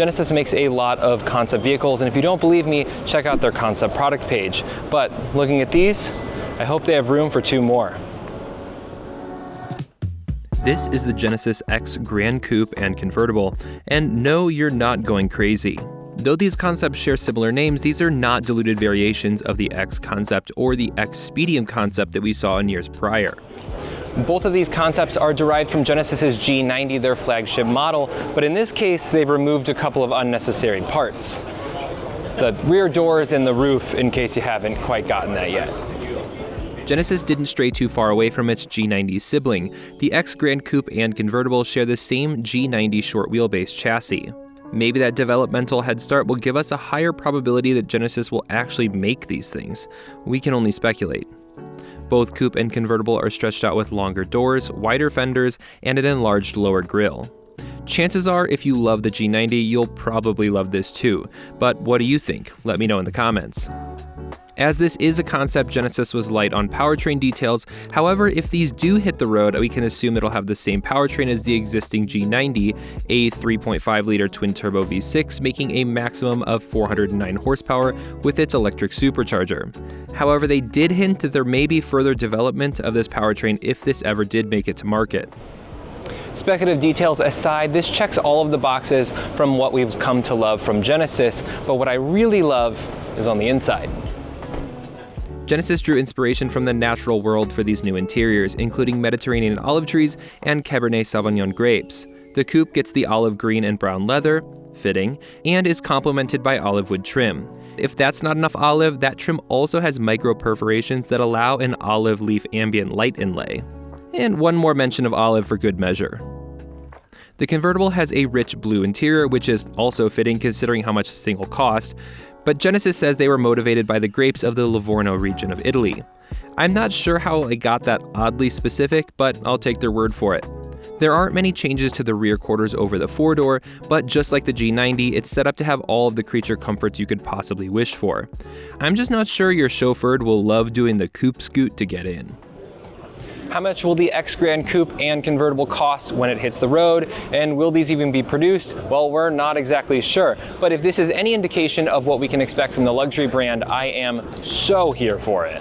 Genesis makes a lot of concept vehicles, and if you don't believe me, check out their concept product page. But looking at these, I hope they have room for 2 more. This is the Genesis X Gran Coupe and Convertible, and no, you're not going crazy. Though these concepts share similar names, these are not diluted variations of the X concept or the X Speedium concept that we saw in years prior. Both of these concepts are derived from Genesis's G90, their flagship model, but in this case, they've removed a couple of unnecessary parts. The rear doors and the roof, in case you haven't quite gotten that yet. Genesis didn't stray too far away from its G90 sibling. The X Gran Coupe and Convertible share the same G90 short wheelbase chassis. Maybe that developmental head start will give us a higher probability that Genesis will actually make these things. We can only speculate. Both Coupe and Convertible are stretched out with longer doors, wider fenders, and an enlarged lower grille. Chances are, if you love the G90, you'll probably love this too. But what do you think? Let me know in the comments. As this is a concept, Genesis was light on powertrain details. However, if these do hit the road, we can assume it'll have the same powertrain as the existing G90, a 3.5-liter twin-turbo V6, making a maximum of 409 horsepower with its electric supercharger. However, they did hint that there may be further development of this powertrain if this ever did make it to market. Speculative details aside, this checks all of the boxes from what we've come to love from Genesis, but what I really love is on the inside. Genesis drew inspiration from the natural world for these new interiors, including Mediterranean olive trees and Cabernet Sauvignon grapes. The coupe gets the olive green and brown leather, fitting, and is complemented by olive wood trim. If that's not enough olive, that trim also has micro perforations that allow an olive leaf ambient light inlay. And one more mention of olive for good measure. The convertible has a rich blue interior, which is also fitting considering how much this thing will cost, but Genesis says they were motivated by the grapes of the Livorno region of Italy. I'm not sure how I got that oddly specific, but I'll take their word for it. There aren't many changes to the rear quarters over the 4-door, but just like the G90, it's set up to have all of the creature comforts you could possibly wish for. I'm just not sure your chauffeured will love doing the coupe scoot to get in. How much will the X Gran Coupe and Convertible cost when it hits the road? And will these even be produced? Well, we're not exactly sure. But if this is any indication of what we can expect from the luxury brand, I am so here for it.